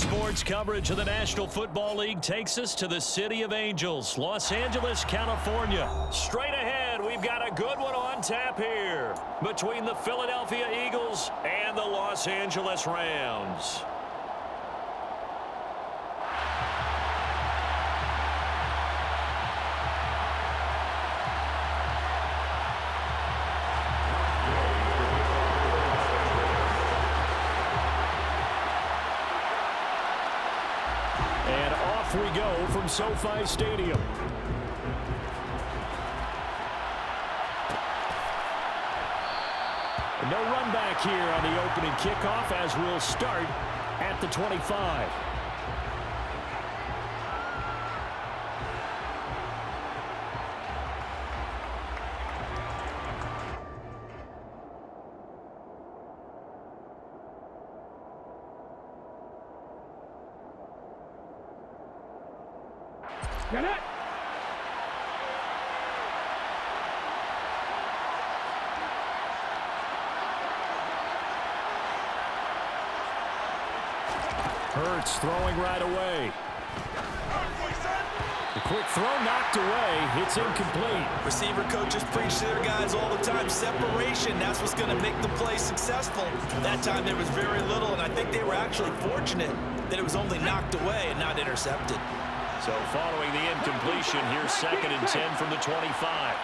Sports coverage of the National Football League takes us to the City of Angels, Los Angeles, California. Straight ahead, we've got a good one on tap here between the Philadelphia Eagles and the Los Angeles Rams. And off we go from SoFi Stadium. No run back here on the opening kickoff as we'll start at the 25. Get it! Hurts throwing right away. The quick throw knocked away. It's incomplete. Receiver coaches preach to their guys all the time. Separation, that's what's going to make the play successful. That time there was very little, and I think they were actually fortunate that it was only knocked away and not intercepted. So following the incompletion, here's 2nd and 10 from the 25.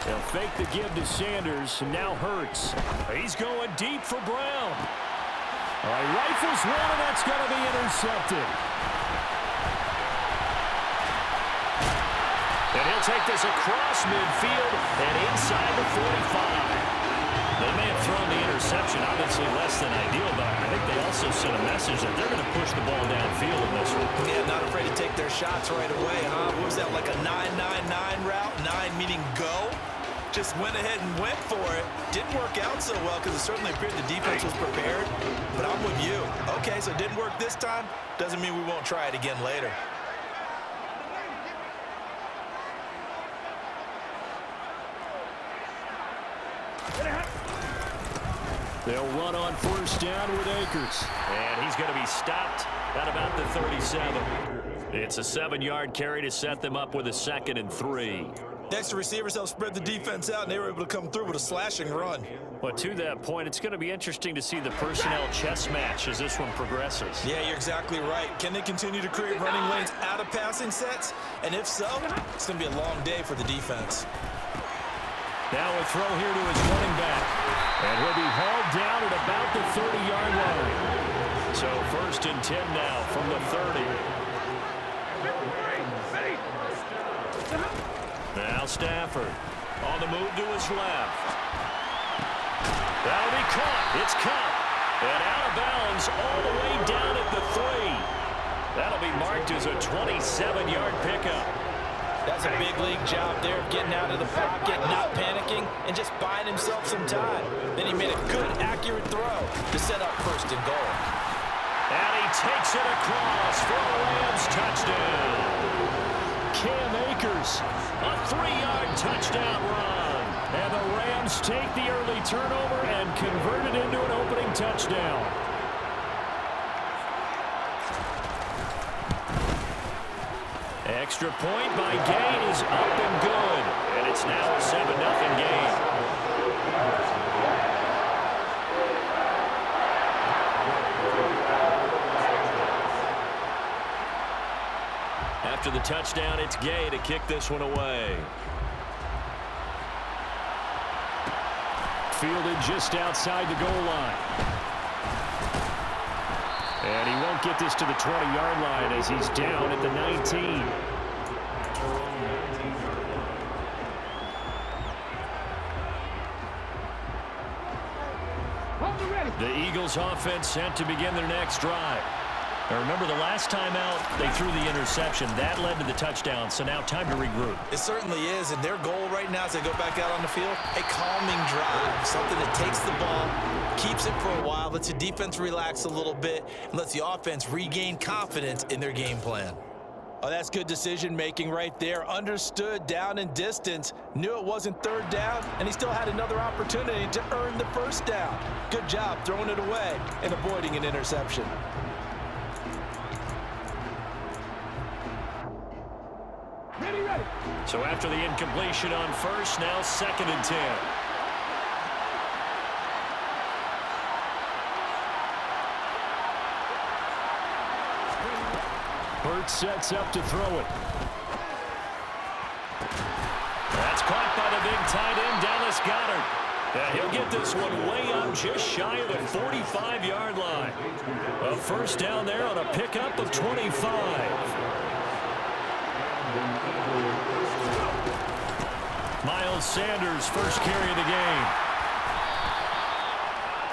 They'll fake the give to Sanders, and now Hurts. He's going deep for Brown. All right, rifles one, and that's going to be intercepted. And he'll take this across midfield and inside the 45. They may have thrown the interception, obviously less than ideal, but I think they also sent a message that they're going to push the ball downfield in this one. Yeah, not afraid to take their shots right away, huh? What was that, like a 9-9-9 route? 9 meaning go? Just went ahead and went for it. Didn't work out so well because it certainly appeared the defense was prepared. But I'm with you. Okay, so it didn't work this time. Doesn't mean we won't try it again later. They'll run on 1st down with Akers. And he's going to be stopped at about the 37. It's a 7-yard carry to set them up with a 2nd and 3. Next, the receivers helped spread the defense out, and they were able to come through with a slashing run. Well, to that point, it's going to be interesting to see the personnel chess match as this one progresses. Yeah, you're exactly right. Can they continue to create running lanes out of passing sets? And if so, it's going to be a long day for the defense. Now a throw here to his running back. And he'll be hauled down at about the 30-yard line. So 1st and 10 now from the 30. Now Stafford on the move to his left. That'll be caught. It's caught. And out of bounds all the way down at the 3. That'll be marked as a 27-yard pickup. That's a big league job there of getting out of the pocket, not panicking, and just buying himself some time. Then he made a good, accurate throw to set up 1st and goal. And he takes it across for a Rams touchdown. Cam Akers, a 3-yard touchdown run. And the Rams take the early turnover and convert it into an opening touchdown. Extra point by Gay is up and good. And it's now a 7-0 game. After the touchdown, it's Gay to kick this one away. Fielded just outside the goal line. And he won't get this to the 20-yard line as he's down at the 19. The Eagles offense set to begin their next drive. Now remember, the last time out, they threw the interception. That led to the touchdown, so now time to regroup. It certainly is, and their goal right now as they go back out on the field, a calming drive, something that takes the ball, keeps it for a while, lets the defense relax a little bit, and lets the offense regain confidence in their game plan. Oh, that's good decision-making right there. Understood down and distance, knew it wasn't third down, and he still had another opportunity to earn the first down. Good job throwing it away and avoiding an interception. Ready. So after the incompletion on first, now 2nd and 10. Hurts sets up to throw it. That's caught by the big tight end, Dallas Goedert. Yeah, he'll get this one way up just shy of the 45-yard line. A first down there on a pickup of 25. Miles Sanders, first carry of the game.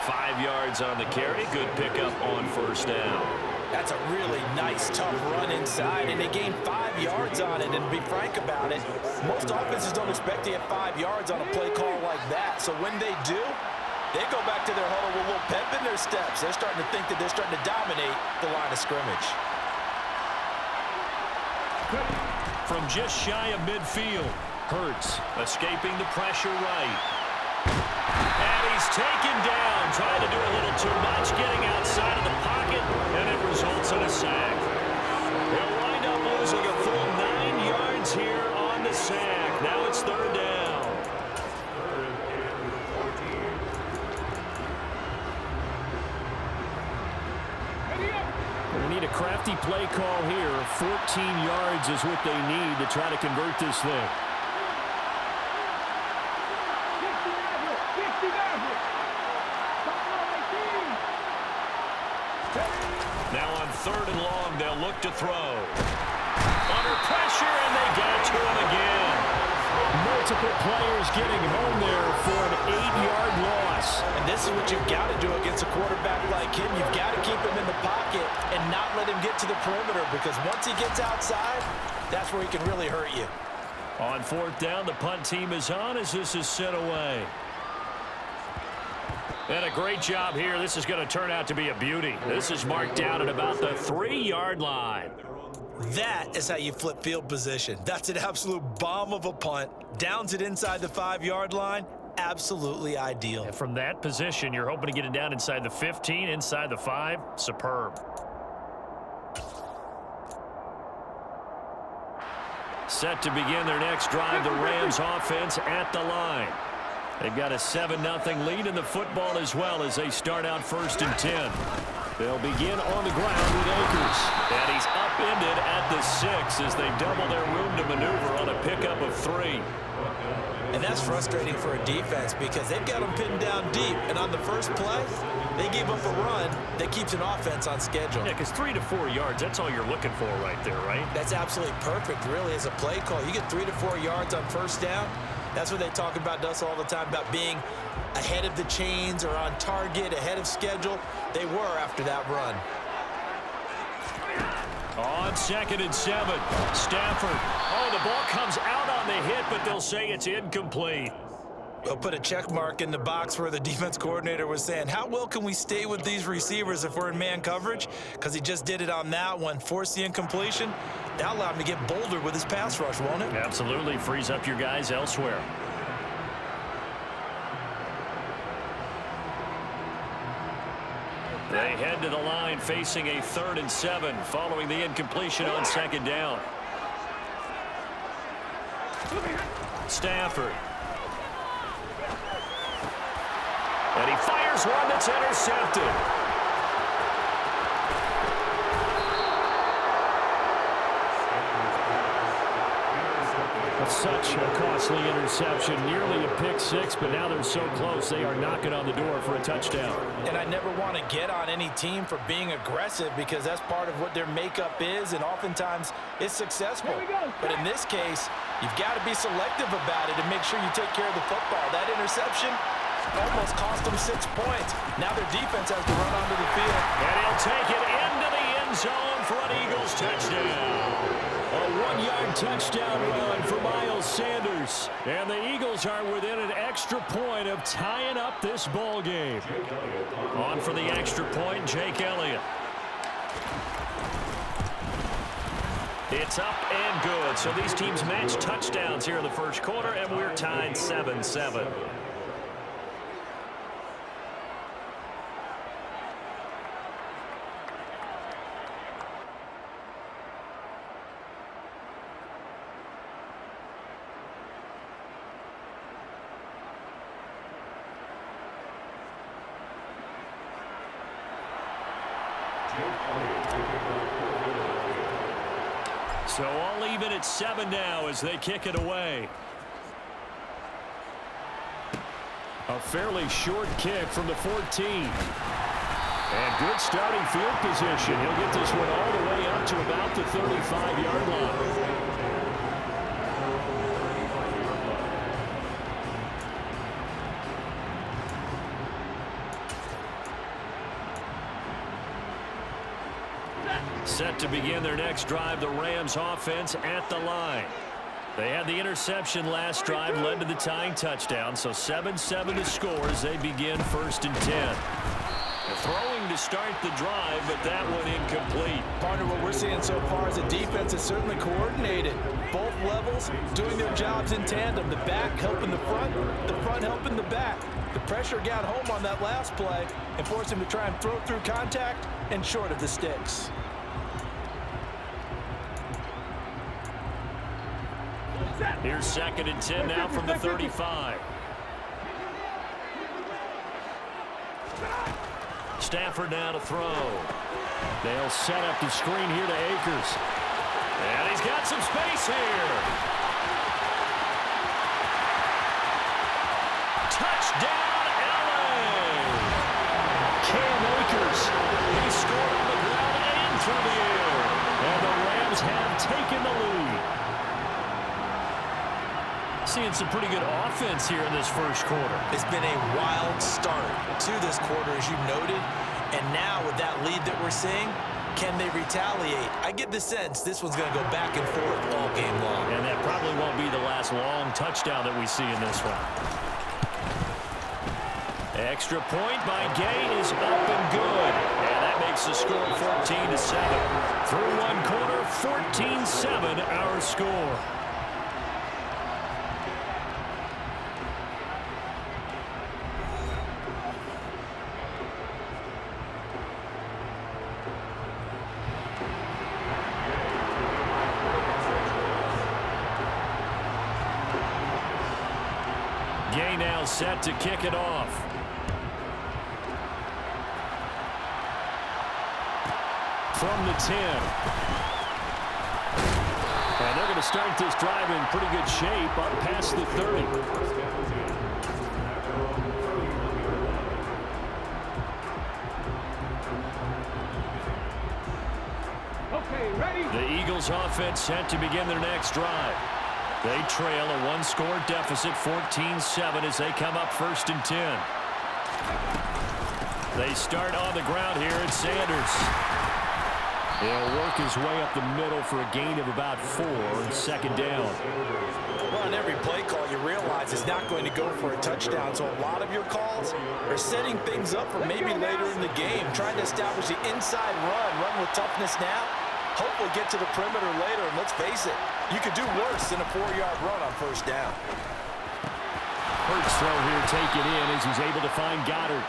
5 yards on the carry. Good pickup on first down. That's a really nice, tough run inside, and they gained 5 yards on it. And to be frank about it, most offenses don't expect to get 5 yards on a play call like that. So when they do, they go back to their huddle with a little pep in their steps. They're starting to think that they're starting to dominate the line of scrimmage. From just shy of midfield, Hurts escaping the pressure right. And he's taken down, trying to do a little too much, getting outside of the pocket, and it results in a sack. They'll wind up losing a full 9 yards here on the sack. Now it's third down. They need a crafty play call here. 14 yards is what they need to try to convert this thing. Now on 3rd and long, they'll look to throw. Under pressure, and they get to him again. Multiple players getting home there for an 8-yard loss. And this is what you've got to do against a quarterback like him. You've got to keep him in the pocket and not let him get to the perimeter, because once he gets outside, that's where he can really hurt you. On 4th down, the punt team is on as this is sent away. And a great job here. This is going to turn out to be a beauty. This is marked down at about the 3-yard line. That is how you flip field position. That's an absolute bomb of a punt. Downs it inside the 5-yard line. Absolutely ideal. And from that position, you're hoping to get it down inside the 15, inside the 5. Superb. Set to begin their next drive, the Rams offense at the line. They've got a 7-0 lead in the football as well as they start out 1st and 10. They'll begin on the ground with Akers. And he's upended at the 6 as they double their room to maneuver on a pickup of 3. And that's frustrating for a defense because they've got them pinned down deep. And on the first play, they gave up a run that keeps an offense on schedule. Yeah, because 3 to 4 yards, that's all you're looking for right there, right? That's absolutely perfect, really, as a play call. You get 3 to 4 yards on first down. That's what they talk about us all the time, about being ahead of the chains or on target, ahead of schedule. They were after that run. On 2nd and 7, Stafford. Oh, the ball comes out on the hit, but they'll say it's incomplete. They'll put a check mark in the box where the defense coordinator was saying, how well can we stay with these receivers if we're in man coverage? Because he just did it on that one, forced the incompletion. That'll allow him to get bolder with his pass rush, won't it? Absolutely. Frees up your guys elsewhere. They head to the line facing a 3rd and 7 following the incompletion on 2nd down. Stafford. And he fires one that's intercepted. Such a costly interception, nearly a pick 6, but now they're so close they are knocking on the door for a touchdown. And I never want to get on any team for being aggressive because that's part of what their makeup is, and oftentimes it's successful. But in this case, you've got to be selective about it and make sure you take care of the football. That interception almost cost them 6 points. Now their defense has to run onto the field. And he'll take it into the end zone for an Eagles touchdown. A 1-yard touchdown run for Miles Sanders. And the Eagles are within an extra point of tying up this ball game. On for the extra point, Jake Elliott. It's up and good. So these teams match touchdowns here in the first quarter, and we're tied 7-7. So all even at 7 now as they kick it away. A fairly short kick from the 14. And good starting field position. He'll get this one all the way up to about the 35-yard line. Set to begin their next drive, the Rams offense at the line. They had the interception last drive, led to the tying touchdown, so 7-7 the score as they begin 1st and 10. Throwing to start the drive, but that one incomplete. Partner, what we're seeing so far is the defense is certainly coordinated. Both levels doing their jobs in tandem. The back helping the front helping the back. The pressure got home on that last play and forced him to try and throw through contact and short of the sticks. Here's 2nd and 10 now from the 35. Stafford now to throw. They'll set up the screen here to Akers. And he's got some space here. Touchdown, LA! Cam Akers. He scored on the ground and through the air. And the Rams have taken the lead. Seeing some pretty good offense here in this first quarter. It's been a wild start to this quarter, as you noted. And now with that lead that we're seeing, can they retaliate? I get the sense this one's going to go back and forth all game long. And that probably won't be the last long touchdown that we see in this one. Extra point by Gay is up and good. And that makes the score 14-7. Through one quarter, 14-7 our score. Gay now set to kick it off. From the 10. And they're going to start this drive in pretty good shape up past the 30. Okay, ready? The Eagles offense set to begin their next drive. They trail a one-score deficit, 14-7, as they come up 1st and 10. They start on the ground here at Sanders. He'll work his way up the middle for a gain of about 4, 2nd down. Well, on every play call, you realize it's not going to go for a touchdown, so a lot of your calls are setting things up for maybe later in the game, trying to establish the inside run with toughness now, hopefully get to the perimeter later, and let's face it, you could do worse than a 4-yard run on 1st down. Hurts throw here taken in as he's able to find Goddard.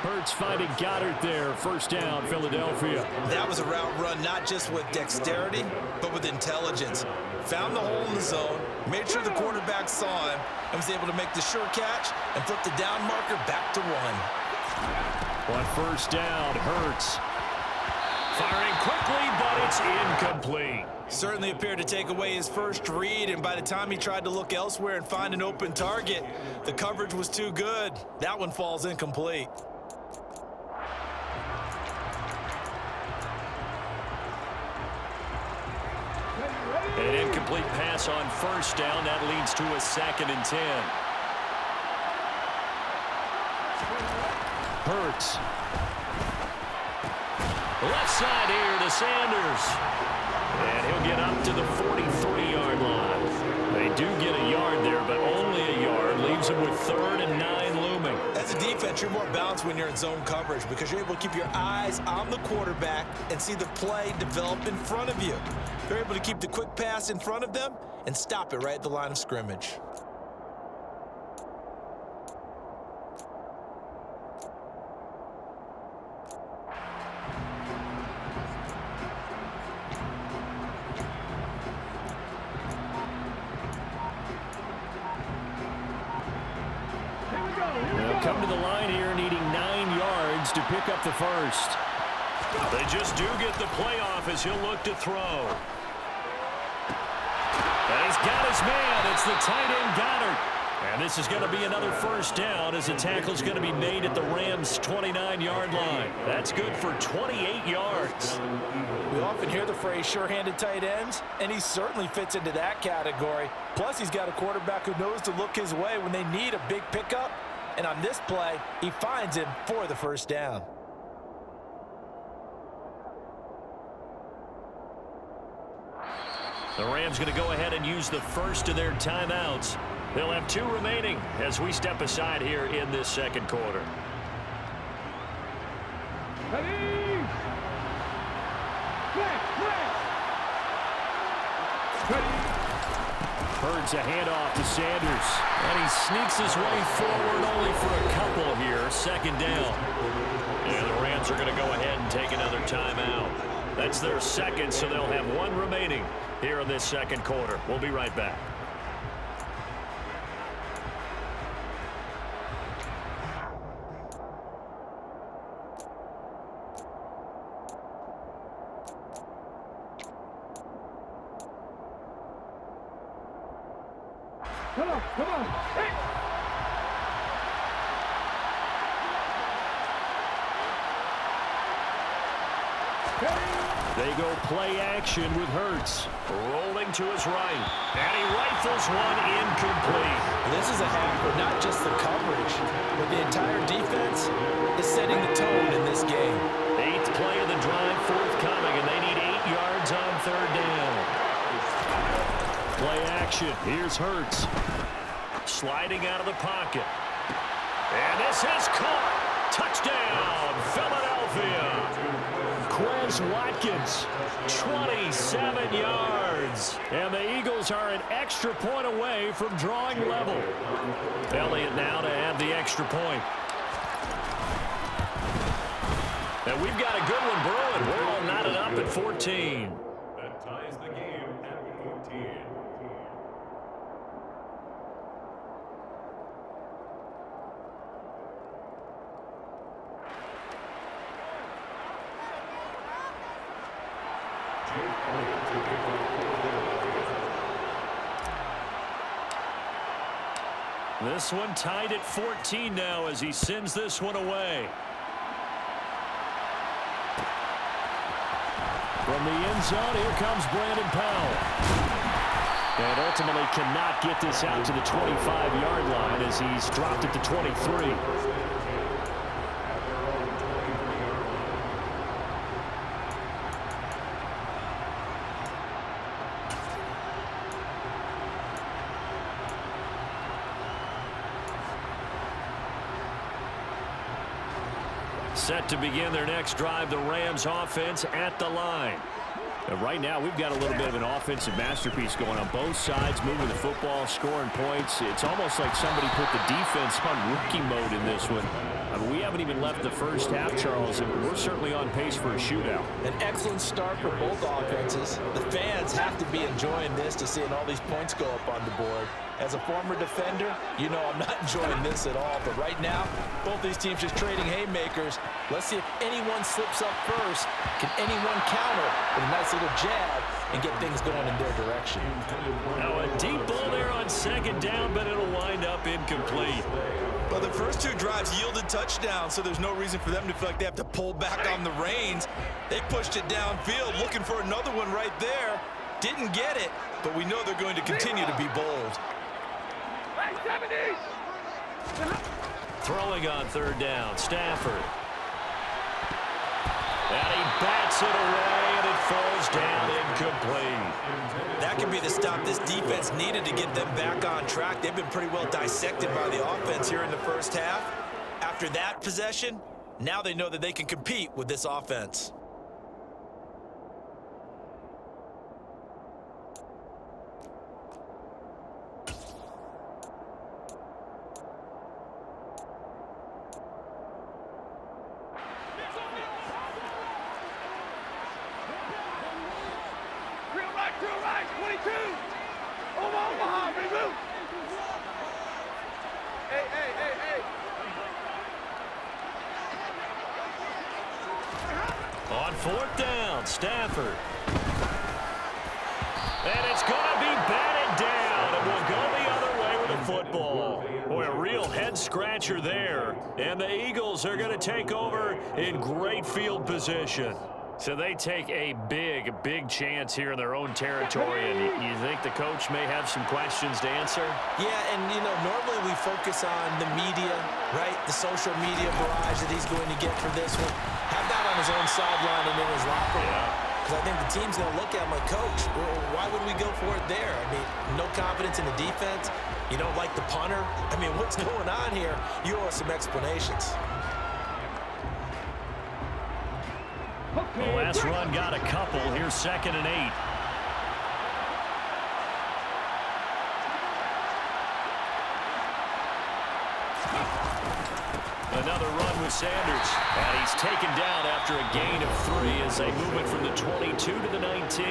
Hurts finding Goddard there. 1st down, Philadelphia. That was a route run not just with dexterity, but with intelligence. Found the hole in the zone, made sure the quarterback saw him, and was able to make the sure catch and flip the down marker back to 1. On 1st down, Hurts. Firing quickly, but it's incomplete. Certainly appeared to take away his first read, and by the time he tried to look elsewhere and find an open target, the coverage was too good. That one falls incomplete. An incomplete pass on 1st down. That leads to a 2nd and 10. Hurts. Left side here to Sanders. And he'll get up to the 43-yard line. They do get a yard there, but only a yard. Leaves them with 3rd and 9 looming. As a defense, you're more balanced when you're in zone coverage because you're able to keep your eyes on the quarterback and see the play develop in front of you. They're able to keep the quick pass in front of them and stop it right at the line of scrimmage. They'll come to the line here needing 9 yards to pick up the first. They just do get the playoff as he'll look to throw. And he's got his man. It's the tight end Goddard. And this is going to be another first down as the tackle's going to be made at the Rams' 29-yard line. That's good for 28 yards. We often hear the phrase sure-handed tight ends, and he certainly fits into that category. Plus, he's got a quarterback who knows to look his way when they need a big pickup. And on this play, he finds him for the first down. The Rams going to go ahead and use the first of their timeouts. They'll have 2 remaining as we step aside here in this second quarter. Ready? Hurts a handoff to Sanders. And he sneaks his way forward only for a couple here. Second down. And the Rams are going to go ahead and take another timeout. That's their second, so they'll have 1 remaining here in this second quarter. We'll be right back. Come on, come on. Hey! They go play action with Hurts. Rolling to his right. And he rifles one incomplete. This is a hack for not just the coverage, but the entire defense is setting the tone in this game. 8th play of the drive forthcoming, and they need 8 yards on 3rd down. Play action. Here's Hurts. Sliding out of the pocket. And this is caught. Touchdown, Philadelphia. Quez Watkins, 27 yards. And the Eagles are an extra point away from drawing level. Elliott now to add the extra point. And we've got a good one brewing. We're all knotted up at 14. That ties the game at 14. This one tied at 14 now as he sends this one away. From the end zone, here comes Brandon Powell. And ultimately cannot get this out to the 25-yard line as he's dropped at the 23. Set to begin their next drive, the Rams offense at the line. And right now, we've got a little bit of an offensive masterpiece going on both sides, moving the football, scoring points. It's almost like somebody put the defense on rookie mode in this one. I mean, we haven't even left the first half, Charles, and we're certainly on pace for a shootout. An excellent start for both offenses. The fans have to be enjoying this to seeing all these points go up on the board. As a former defender, you know I'm not enjoying this at all. But right now, both these teams just trading haymakers. Let's see if anyone slips up first. Can anyone counter with a nice little jab and get things going in their direction? Now a deep ball there on second down, but it'll wind up incomplete. Well, the first 2 drives yielded touchdowns, so there's no reason for them to feel like they have to pull back on the reins. They pushed it downfield, looking for another one right there. Didn't get it, but we know they're going to continue to be bold. Throwing on third down, Stafford. And he backs Hits it away, and it falls down incomplete. That could be the stop this defense needed to get them back on track. They've been pretty well dissected by the offense here in the first half. After that possession, now they know that they can compete with this offense. Drill right, 22. Omaha, remove. Hey. On fourth down, Stafford. And it's going to be batted down, and we'll go the other way with the football. Boy, a real head-scratcher there. And the Eagles are going to take over in great field position. So they take a big chance here in their own territory, and you think the coach may have some questions to answer? Yeah, and, normally we focus on the media, right? The social media barrage that he's going to get for this one. Have that on his own sideline and in his locker room. Because I think the team's going to look at him like, Coach, why would we go for it there? I mean, no confidence in the defense. You don't like the punter. I mean, what's going on here? You owe us some explanations. The last run got a couple. Here's 2nd and 8. Another run with Sanders. And he's taken down after a gain of 3 as they move it from the 22 to the 19.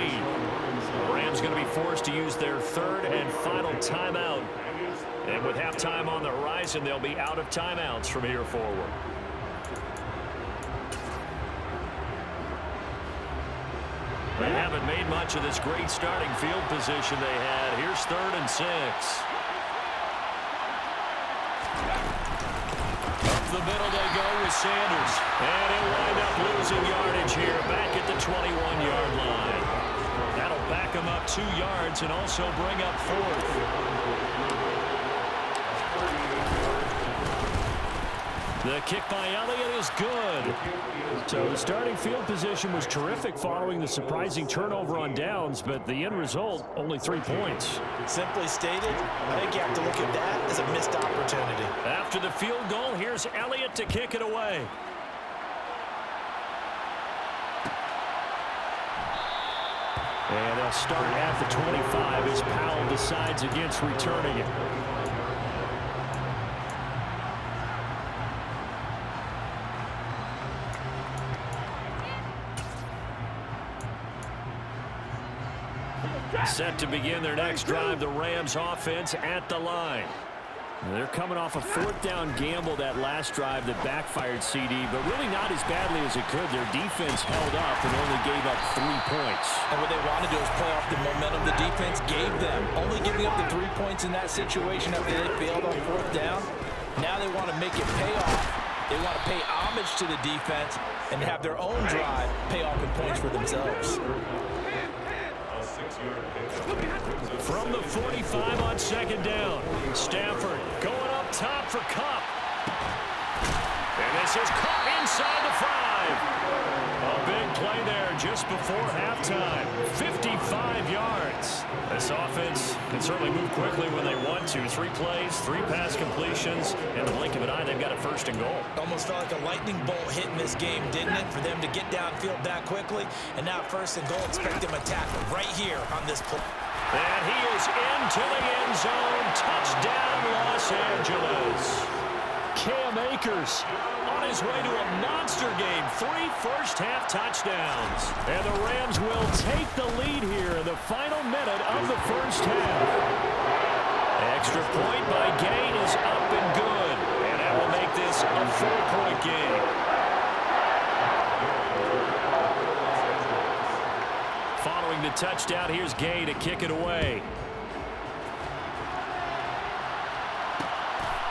The Rams going to be forced to use their 3rd and final timeout. And with halftime on the horizon, they'll be out of timeouts from here forward. They haven't made much of this great starting field position they had. Here's 3rd and 6. Up the middle they go with Sanders. And he'll wind up losing yardage here back at the 21-yard line. That'll back him up 2 yards and also bring up 4th. The kick by Elliott is good. So the starting field position was terrific following the surprising turnover on downs, but the end result, only 3 points. Simply stated, I think you have to look at that as a missed opportunity. After the field goal, here's Elliott to kick it away. And they'll start at the 25 as Powell decides against returning it. Set to begin their next drive, the Rams offense at the line. They're coming off a 4th down gamble that last drive that backfired CD, but really not as badly as it could. Their defense held up and only gave up 3 points. And what they want to do is play off the momentum the defense gave them. Only giving up the 3 points in that situation after they failed on 4th down. Now they want to make it pay off. They want to pay homage to the defense and have their own drive pay off in points for themselves. From the 45 on 2nd down, Stafford going up top for Kupp. And this is Kupp inside the 5. A big play there just before halftime. 55 yards. This offense can certainly move quickly when they want to. 3 plays, 3 pass completions, and the blink of an eye, they've got a 1st and goal. Almost felt like a lightning bolt hitting this game, didn't it? For them to get downfield that quickly, and now 1st and goal. Expect them attack right here on this play. And he is into the end zone. Touchdown, Los Angeles. Cam Akers on his way to a monster game. 3 first-half touchdowns. And the Rams will take the lead here in the final minute of the first half. Extra point by Gay is up and good. And that will make this a 4-point game. Following the touchdown, here's Gay to kick it away.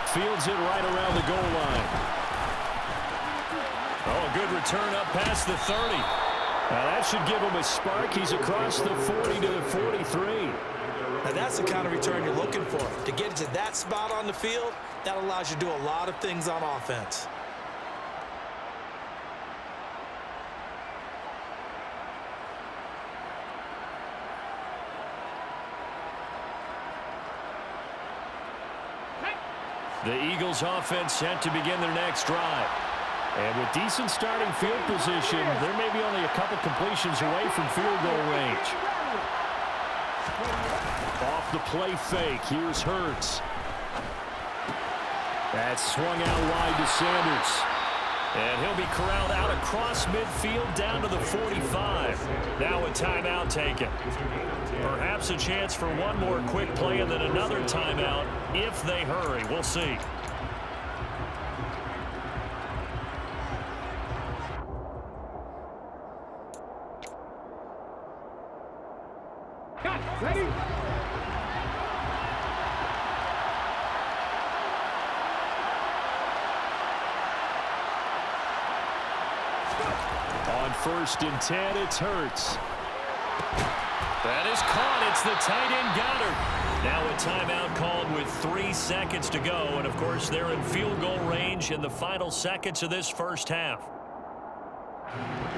Fields it right around the goal line. Oh, a good return up past the 30. Now that should give him a spark. He's across the 40 to the 43. Now that's the kind of return you're looking for. To get to that spot on the field, that allows you to do a lot of things on offense. The Eagles offense set to begin their next drive. And with decent starting field position, there may be only a couple completions away from field goal range. Off the play fake, here's Hurts. That's swung out wide to Sanders. And he'll be corralled out across midfield down to the 45. Now a timeout taken. Perhaps a chance for one more quick play and then another timeout if they hurry. We'll see. Ready? On 1st and 10, it's Hurts. That is caught. It's the tight end Goddard. Now a timeout called with 3 seconds to go. And, of course, they're in field goal range in the final seconds of this first half.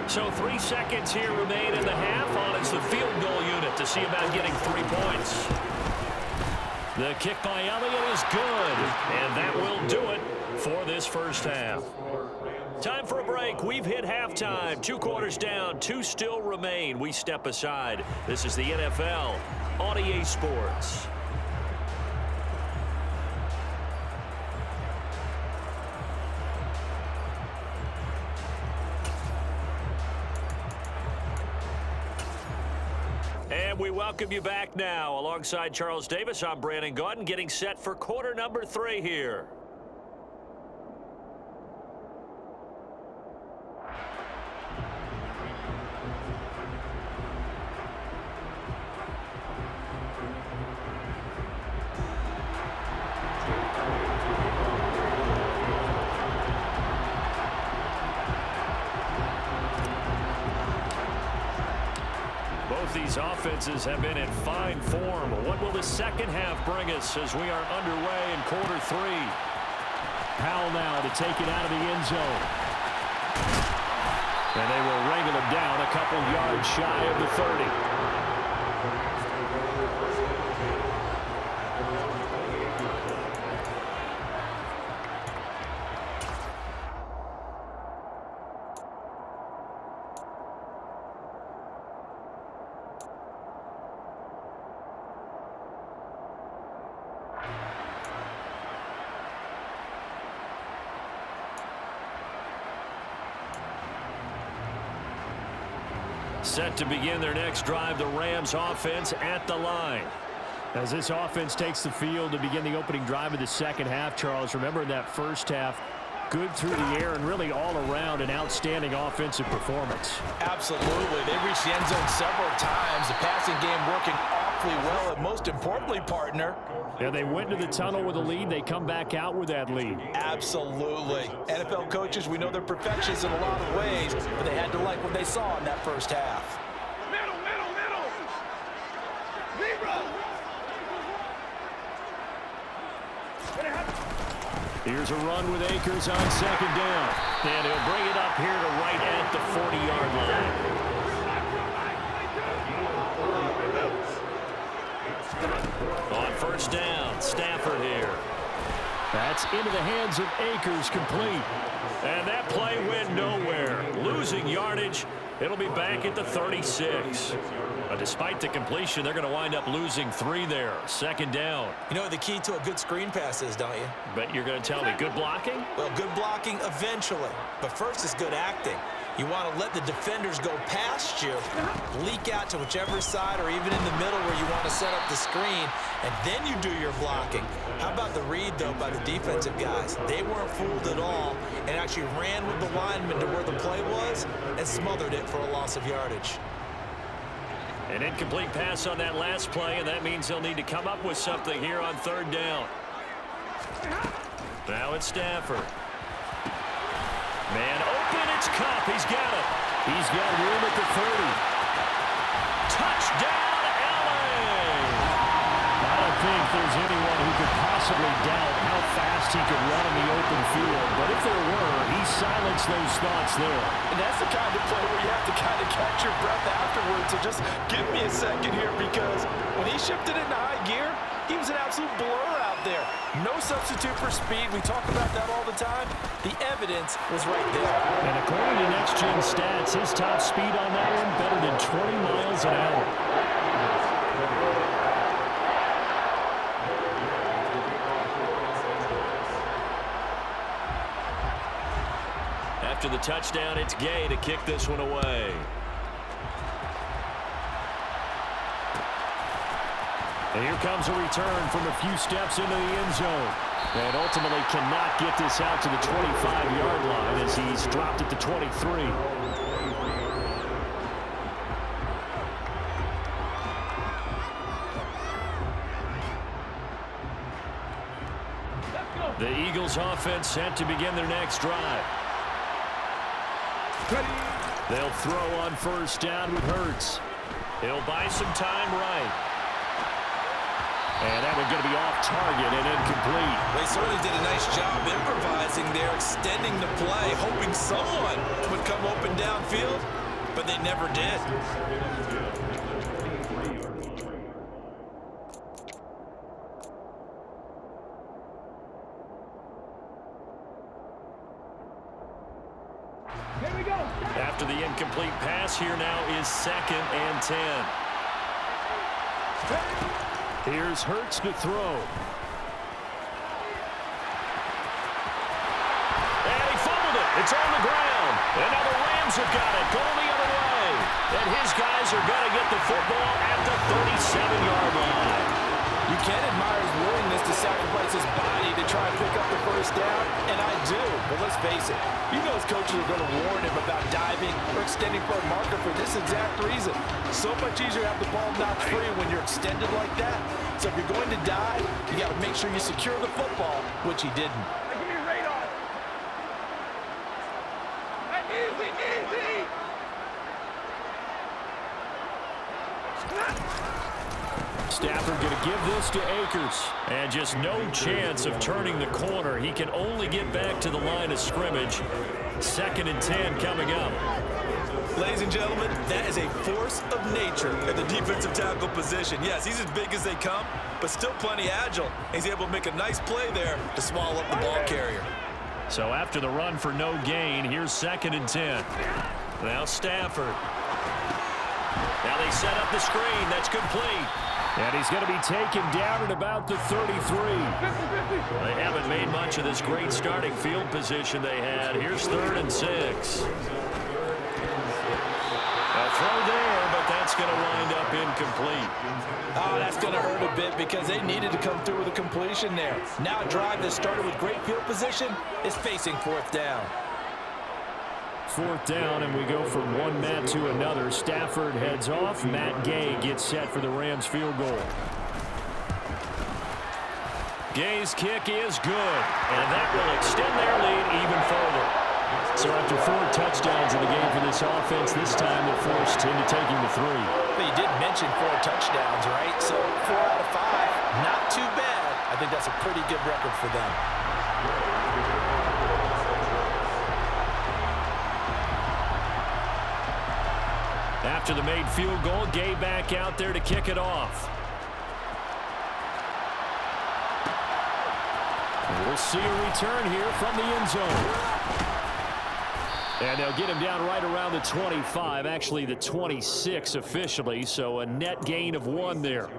So 3 seconds here remain in the half. On it's the field goal unit to see about getting 3 points. The kick by Elliott is good. And that will do it for this first half. Time for a break. We've hit halftime. 2 quarters down. 2 still remain. We step aside. This is the NFL on EA Sports. And we welcome you back now. Alongside Charles Davis, I'm Brandon Gaudin, getting set for quarter number 3 here. Both these offenses have been in fine form. What will the second half bring us as we are underway in quarter 3? Powell now to take it out of the end zone. And they will wrangle him down a couple yards shy of the 30. Set to begin their next drive, the Rams offense at the line. As this offense takes the field to begin the opening drive of the second half, Charles, remember in that first half, good through the air and really all around an outstanding offensive performance. Absolutely. They reached the end zone several times. The passing game working awfully well. And most importantly, partner, yeah, they went to the tunnel with a lead. They come back out with that lead. Absolutely. NFL coaches, we know they're perfectionists in a lot of ways, but they had to like what they saw in that first half. Middle. Zero. Here's a run with Akers on second down. And he'll bring it up here to right at the 40-yard line. On first down, Stafford here. That's into the hands of Akers, complete. And that play went nowhere. Losing yardage. It'll be back at the 36. Despite the completion, they're going to wind up losing 3 there. Second down. You know what the key to a good screen pass is, don't you? But you're going to tell me good blocking? Well, good blocking eventually. But first is good acting. You want to let the defenders go past you, leak out to whichever side or even in the middle where you want to set up the screen, and then you do your blocking. How about the read, though, by the defensive guys? They weren't fooled at all and actually ran with the lineman to where the play was and smothered it for a loss of yardage. An incomplete pass on that last play, and that means they'll need to come up with something here on third down. Now it's Stafford. Man open, it's Cup. He's got it. He's got room at the 30. Touchdown, LA! I don't think there's anyone who could possibly doubt how fast he could run in the open field. But if there were, he silenced those thoughts there. And that's the kind of play where you have to kind of catch your breath afterwards. So just give me a second here, because when he shifted into high gear, he was an absolute blur out there. No substitute for speed. We talk about that all the time. The evidence was right there. And according to Next Gen Stats, his top speed on that one better than 20 miles an hour. After the touchdown, it's Gay to kick this one away. And here comes a return from a few steps into the end zone. And ultimately cannot get this out to the 25-yard line as he's dropped it to 23. The Eagles offense set to begin their next drive. They'll throw on first down with Hurts. He'll buy some time right. And that one's going to be off target and incomplete. They certainly did a nice job improvising there, extending the play, hoping someone would come open downfield, but they never did. Here we go. After the incomplete pass, here now is 2nd and 10. Here's Hurts to throw. And he fumbled it. It's on the ground. And now the Rams have got it. Going the other way. And his guys are going to get the football at the 37-yard line. You can admire his willingness to sacrifice his body to try and pick up the first down, and I do. But let's face it, you know his coaches are going to warn him about diving or extending for a marker for this exact reason. So much easier to have the ball knocked free when you're extended like that. So if you're going to dive, you got to make sure you secure the football, which he didn't. Hey, give me a radar. Hey, easy, easy. Stafford going to give this to Akers. And just no chance of turning the corner. He can only get back to the line of scrimmage. 2nd and 10 coming up. Ladies and gentlemen, that is a force of nature at the defensive tackle position. Yes, he's as big as they come, but still plenty agile. He's able to make a nice play there to swallow up the ball carrier. So after the run for no gain, here's 2nd and 10. Now Stafford. Now they set up the screen. That's complete. And he's going to be taken down at about the 33. They haven't made much of this great starting field position they had. Here's 3rd and 6. A throw there, but that's going to wind up incomplete. Oh, that's going to hurt a bit because they needed to come through with a completion there. Now a drive that started with great field position is facing 4th down. 4th down, and we go from one Matt to another. Stafford heads off. Matt Gay gets set for the Rams field goal. Gay's kick is good, and that will extend their lead even further. So after 4 touchdowns in the game for this offense, this time they're forced into taking the 3. But you did mention 4 touchdowns, right? So 4 out of 5, not too bad. I think that's a pretty good record for them. After the made field goal, Gay back out there to kick it off. We'll see a return here from the end zone. And they'll get him down right around the 25, actually the 26 officially, so a net gain of 1 there.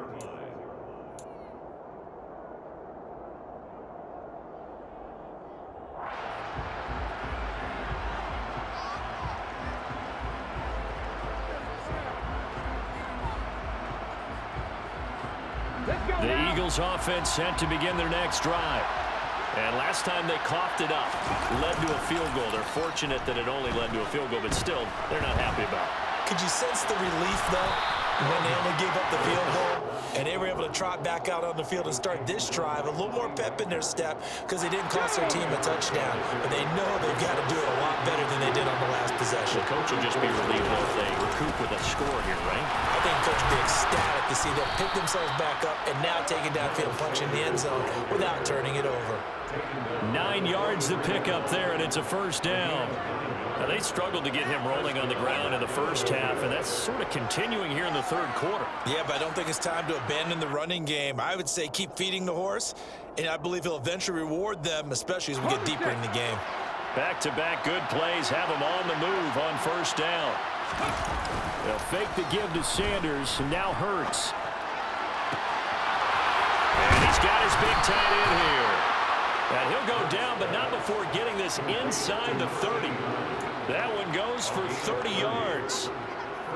The Eagles offense sent to begin their next drive. And last time they coughed it up, led to a field goal. They're fortunate that it only led to a field goal, but still, they're not happy about it. Could you sense the relief, though, when they only gave up the field goal and they were able to trot back out on the field and start this drive? A little more pep in their step because they didn't cost their team a touchdown, but they know they've got to do it a lot better than they did on the last possession. The coach will just be relieved if they recoup with a score here, right? I think Coach will be ecstatic to see them pick themselves back up and now take it downfield, punch in the end zone without turning it over. 9 yards to pick up there, and it's a first down. Now, they struggled to get him rolling on the ground in the first half, and that's sort of continuing here in the third quarter. Yeah, but I don't think it's time to abandon the running game. I would say keep feeding the horse, and I believe he'll eventually reward them, especially as we get deeper in the game. Back-to-back good plays have him on the move on first down. They'll fake the give to Sanders, and now Hurts. And he's got his big tight end here. And he'll go down, but not before getting this inside the 30. That one goes for 30 yards.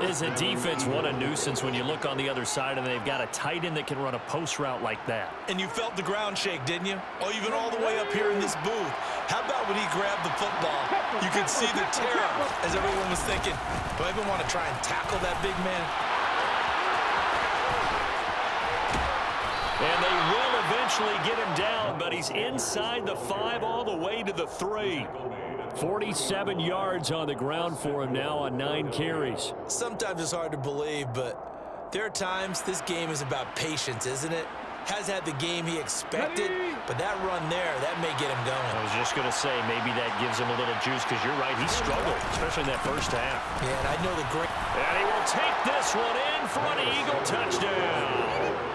Is a defense what a nuisance when you look on the other side and they've got a tight end that can run a post route like that. And you felt the ground shake, didn't you? Oh, even all the way up here in this booth. How about when he grabbed the football? You could see the terror as everyone was thinking, do I even want to try and tackle that big man? And they will eventually get him down, but he's inside the 5 all the way to the 3. 47 yards on the ground for him now on 9 carries. Sometimes it's hard to believe, but there are times this game is about patience, isn't it? Has had the game he expected, but that run there, that may get him going. I was just going to say, maybe that gives him a little juice, because you're right, he struggled, especially in that first half. Yeah, and I know the great... And he will take this one in for an Eagle touchdown.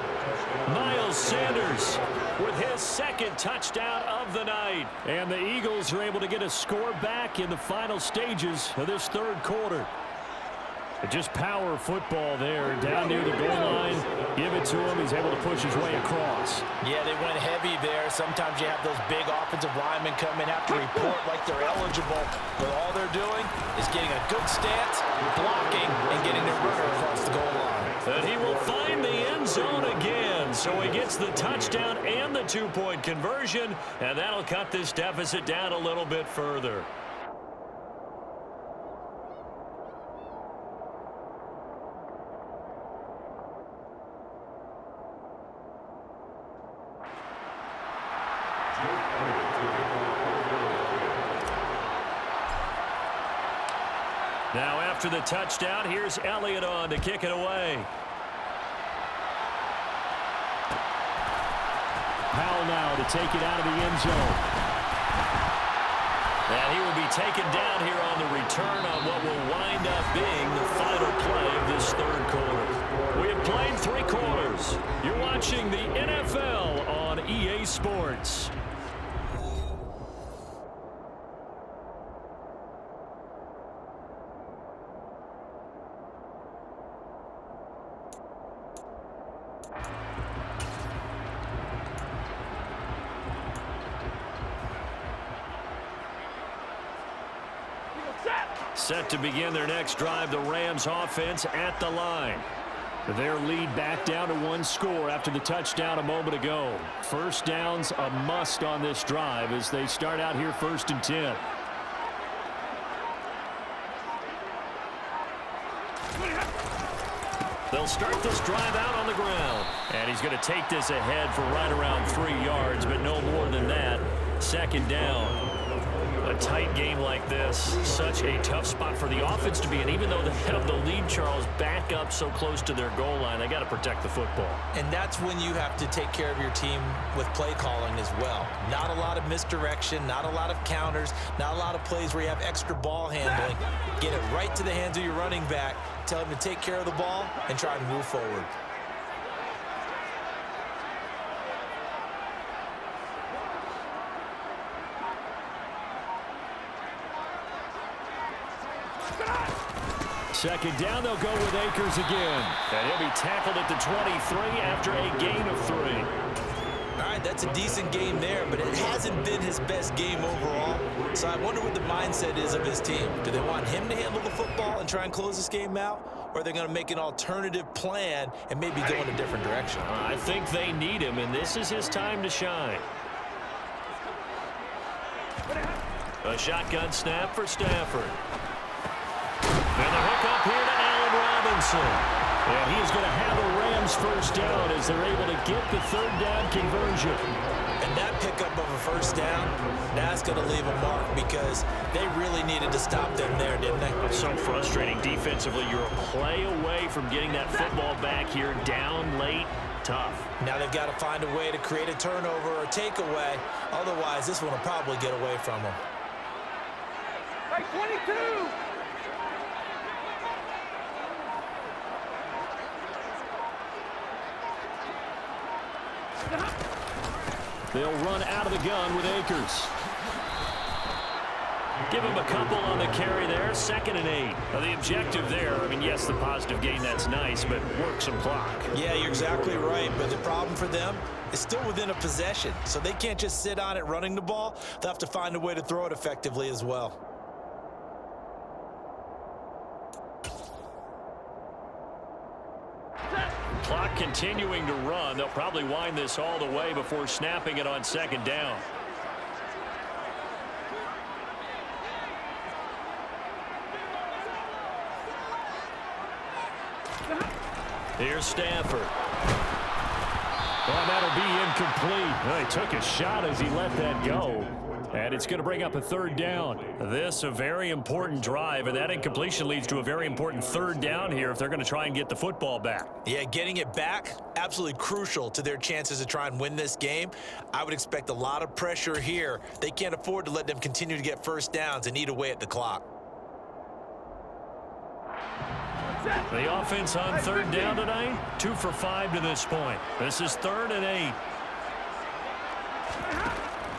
Miles Sanders with his second touchdown of the night. And the Eagles are able to get a score back in the final stages of this third quarter. Just power football there down near the goal line. Give it to him. He's able to push his way across. Yeah, they went heavy there. Sometimes you have those big offensive linemen come in, have to report like they're eligible. But all they're doing is getting a good stance, blocking, and getting their runner across the goal line. And he will find the end zone again. So he gets the touchdown and the 2-point conversion. And that'll cut this deficit down a little bit further. Now after the touchdown, here's Elliott on to kick it away. Powell now to take it out of the end zone. And he will be taken down here on the return on what will wind up being the final play of this third quarter. We have played 3 quarters. You're watching the NFL on EA Sports. Set to begin their next drive, the Rams offense at the line. Their lead back down to 1 score after the touchdown a moment ago. First down's a must on this drive as they start out here 1st and 10. They'll start this drive out on the ground. And he's going to take this ahead for right around 3 yards, but no more than that. 2nd down. A tight game like this, such a tough spot for the offense to be in. Even though they have the lead, Charles, back up so close to their goal line, they got to protect the football. And that's when you have to take care of your team with play calling as well. Not a lot of misdirection, not a lot of counters, not a lot of plays where you have extra ball handling. Get it right to the hands of your running back, tell him to take care of the ball, and try to move forward. Second down, they'll go with Akers again. And he'll be tackled at the 23 after a gain of 3. All right, that's a decent game there, but it hasn't been his best game overall. So I wonder what the mindset is of his team. Do they want him to handle the football and try and close this game out? Or are they going to make an alternative plan and maybe go in a different direction? I think they need him, and this is his time to shine. A shotgun snap for Stafford. And the hook up here to Allen Robinson. And he is going to have a Rams first down as they're able to get the 3rd down conversion. And that pickup of a first down, that's going to leave a mark because they really needed to stop them there, didn't they? It's so frustrating defensively. You're a play away from getting that football back here down late. tough. Now they've got to find a way to create a turnover or takeaway. Otherwise, this one will probably get away from them. Hey, 22! They'll run out of the gun with Akers. Give him a couple on the carry there, 2nd and 8. Now the objective there, I mean, yes, the positive gain, that's nice, but work some clock. Yeah, you're exactly right, but the problem for them is still within a possession, so they can't just sit on it running the ball. They'll have to find a way to throw it effectively as well. Clock continuing to run. They'll probably wind this all the way before snapping it on 2nd down. Here's Stafford. Well, that'll be incomplete. Well, he took a shot as he let that go. And it's going to bring up a 3rd down. This a very important drive, and that incompletion leads to a very important 3rd down here if they're going to try and get the football back. Yeah, getting it back, absolutely crucial to their chances to try and win this game. I would expect a lot of pressure here. They can't afford to let them continue to get 1st downs and eat away at the clock. The offense on 3rd down tonight, 2 for 5 to this point. This is 3rd and 8.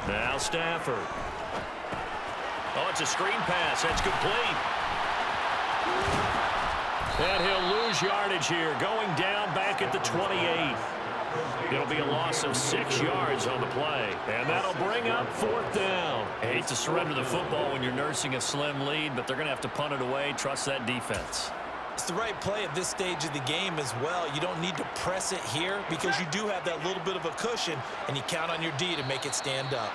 Now Stafford. Oh, it's a screen pass. That's complete. And he'll lose yardage here, going down back at the 28. It'll be a loss of 6 yards on the play. And that'll bring up 4th down. I hate to surrender the football when you're nursing a slim lead, but they're going to have to punt it away. Trust that defense. It's the right play at this stage of the game as well. You don't need to press it here because you do have that little bit of a cushion, and you count on your D to make it stand up.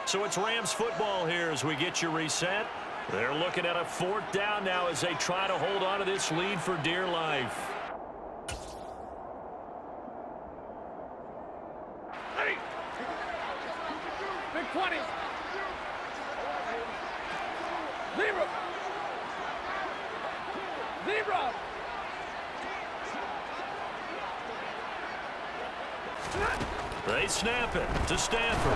So it's Rams football here as we get you reset. They're looking at a 4th down now as they try to hold on to this lead for dear life. Hey! Big 20! Zero! Zero! They snap it to Stafford.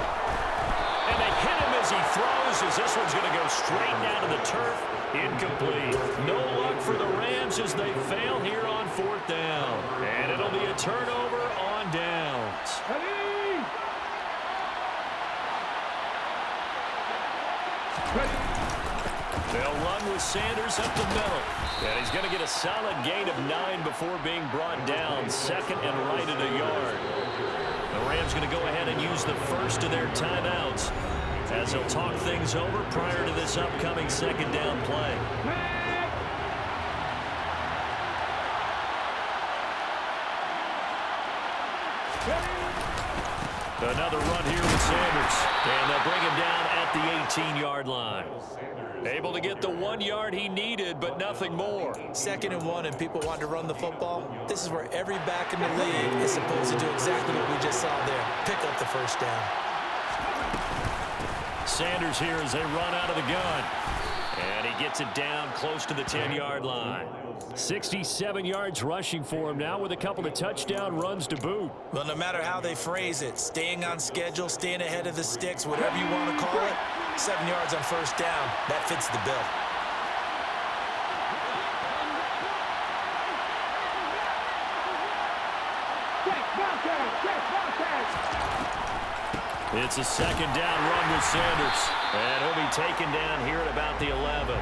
And they hit him as he throws, as this one's going to go straight down to the turf. Incomplete. No luck for the Rams as they fail here on 4th down. And it'll be a turnover on downs. Ready! They'll run with Sanders up the middle. And he's going to get a solid gain of 9 before being brought down. 2nd and right at a yard. The Rams going to go ahead and use the first of their timeouts as they'll talk things over prior to this upcoming 2nd down play. Another run here with Sanders. And they'll bring him down at the 18-yard line. Able to get the 1 yard he needed, but nothing more. 2nd and 1, and people want to run the football. This is where every back in the league is supposed to do exactly what we just saw there. Pick up the 1st down. Sanders here as they run out of the gun. And he gets it down close to the 10-yard line. 67 yards rushing for him now with a couple of touchdown runs to boot. Well, no matter how they phrase it, staying on schedule, staying ahead of the sticks, whatever you want to call it, 7 yards on 1st down, that fits the bill. It's a 2nd down run with Sanders. And he'll be taken down here at about the 11.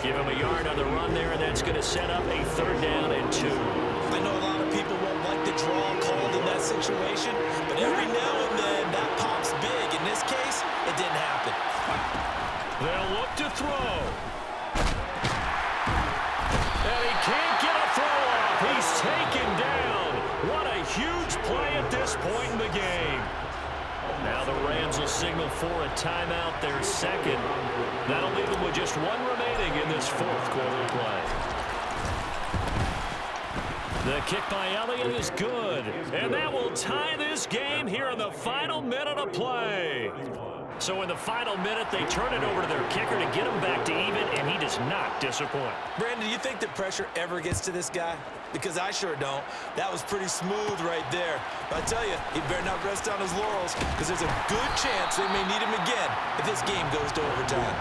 Give him a yard on the run there, and that's going to set up a 3rd down and 2. I know a lot of people won't like the draw called in that situation, but every now and then that pops big. In this case, it didn't happen. They'll look to throw. And he can't get a throw off. He's taken down. What a huge play at this point in the game. Now the Rams will signal for a timeout, their 2nd. That'll leave them with just 1 remaining in this 4th quarter play. The kick by Elliott is good. And that will tie this game here in the final minute of play. So in the final minute, they turn it over to their kicker to get him back to even, and he does not disappoint. Brandon, do you think the pressure ever gets to this guy? Because I sure don't. That was pretty smooth right there. But I tell you, he better not rest on his laurels, because there's a good chance they may need him again if this game goes to overtime.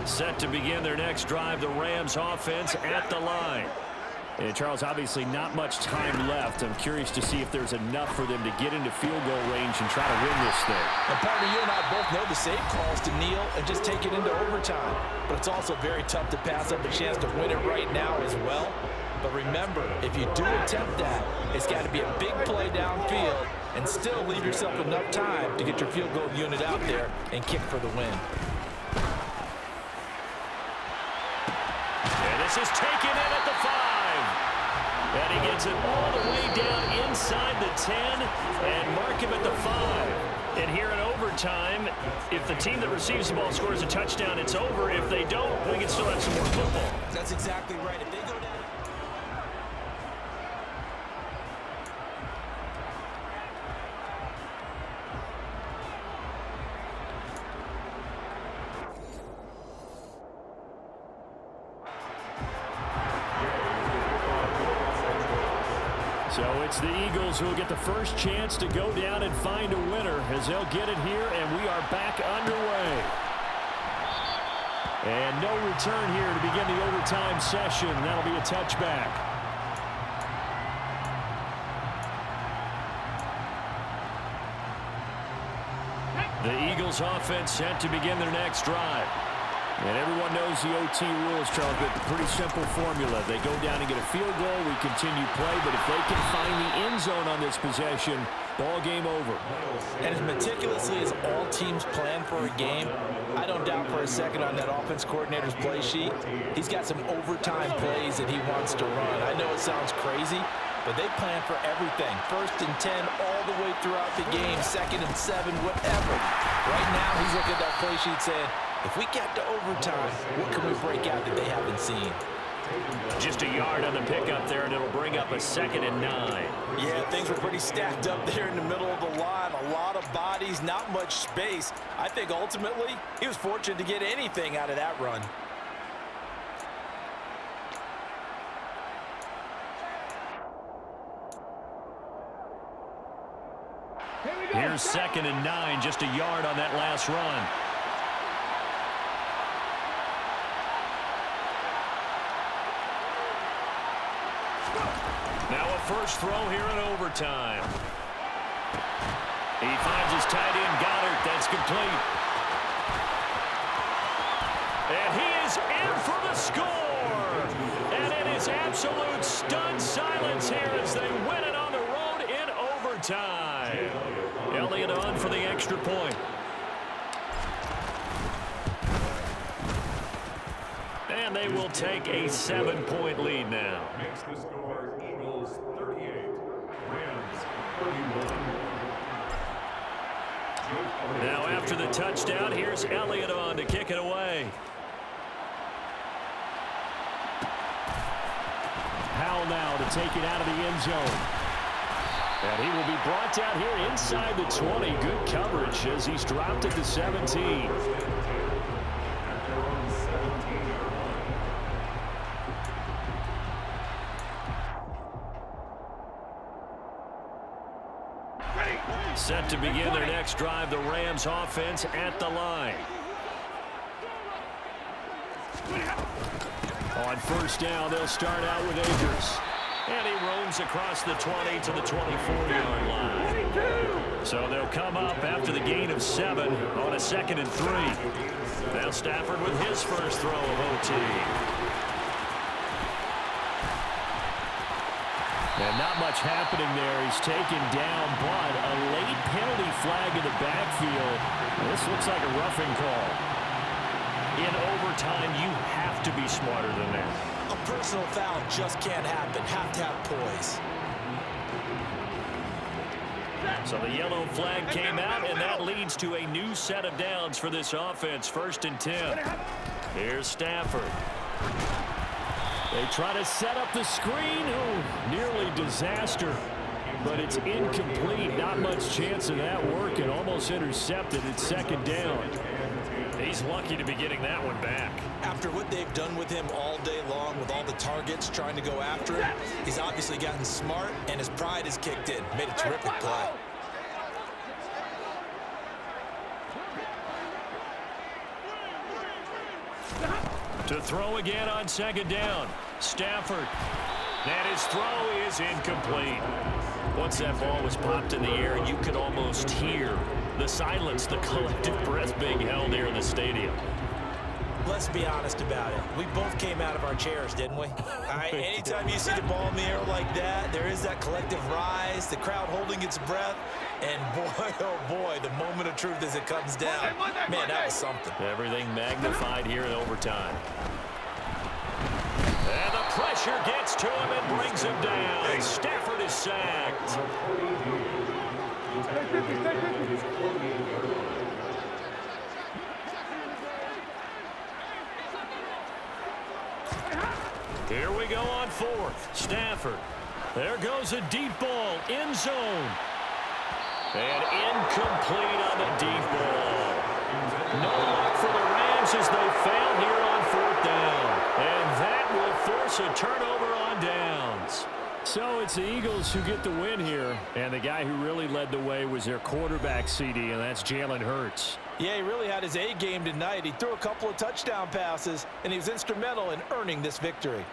Set to begin their next drive, the Rams offense at the line. And Charles, obviously not much time left. I'm curious to see if there's enough for them to get into field goal range and try to win this thing. And partner, you and I both know the save calls to kneel and just take it into overtime. But it's also very tough to pass up a chance to win it right now as well. But remember, if you do attempt that, it's got to be a big play downfield and still leave yourself enough time to get your field goal unit out there and kick for the win. This is taken in at the 5. And he gets it all the way down inside the 10 and mark him at the 5. And here in overtime, if the team that receives the ball scores a touchdown, it's over. If they don't, we can still have some more football. That's exactly right. If they go down... So it's the Eagles who will get the first chance to go down and find a winner as they'll get it here, and we are back underway. And no return here to begin the overtime session. That'll be a touchback. The Eagles offense set to begin their next drive. And everyone knows the OT rules, Charles, but pretty simple formula. They go down and get a field goal, we continue play, but if they can find the end zone on this possession, ball game over. And as meticulously as all teams plan for a game, I don't doubt for a second on that offense coordinator's play sheet, he's got some overtime plays that he wants to run. I know it sounds crazy, but they plan for everything. 1st and 10 all the way throughout the game, 2nd and 7, whatever. Right now, he's looking at that play sheet saying, if we get to overtime, what can we break out that they haven't seen? Just a yard on the pickup there, and it'll bring up a 2nd and 9. Yeah, things were pretty stacked up there in the middle of the line. A lot of bodies, not much space. I think ultimately he was fortunate to get anything out of that run. Here's 2nd and 9, just a yard on that last run. Now a first throw here in overtime. He finds his tight end, Goddard. That's complete. And he is in for the score. And it is absolute stunned silence here as they win it on the road in overtime. Elliott on for the extra point. And they will take a 7-point lead now. Makes the score Eagles 38, Rams 31. Now after the touchdown, here's Elliott on to kick it away. Howell now to take it out of the end zone. And he will be brought down here inside the 20. Good coverage as he's dropped at the 17. Set to begin their next drive, the Rams offense at the line. On first down, they'll start out with Akers. And he roams across the 20 to the 24-yard line. So they'll come up after the gain of 7 on a 2nd and 3. Now Stafford with his first throw of OT. And not much happening there. He's taken down, but a late penalty flag in the backfield. This looks like a roughing call. In overtime, you have to be smarter than that. A personal foul just can't happen. Have to have poise. So the yellow flag came out, and that leads to a new set of downs for this offense. 1st and 10. Here's Stafford. They try to set up the screen. Oh, nearly disaster. But it's incomplete. Not much chance of that working. Almost intercepted. It's 2nd down. He's lucky to be getting that one back. After what they've done with him all day long with all the targets trying to go after him, he's obviously gotten smart, and his pride has kicked in. Made a terrific play. To throw again on 2nd down. Stafford. And his throw is incomplete. Once that ball was popped in the air, you could almost hear the silence, the collective breath being held here in the stadium. Let's be honest about it. We both came out of our chairs, didn't we? All right, anytime you see the ball in the air like that, there is that collective rise, the crowd holding its breath, and boy, oh boy, the moment of truth as it comes down. Man, that was something. Everything magnified here in overtime. And the pressure gets to him and brings him down. Stafford is sacked. Here we go on 4th. Stafford. There goes a deep ball. End zone. And incomplete on the deep ball. No luck for the Rams as they fail here on 4th down. And that will force a turnover on downs. So it's the Eagles who get the win here. And the guy who really led the way was their quarterback, CD, and that's Jalen Hurts. Yeah, he really had his A game tonight. He threw a couple of touchdown passes, and he was instrumental in earning this victory.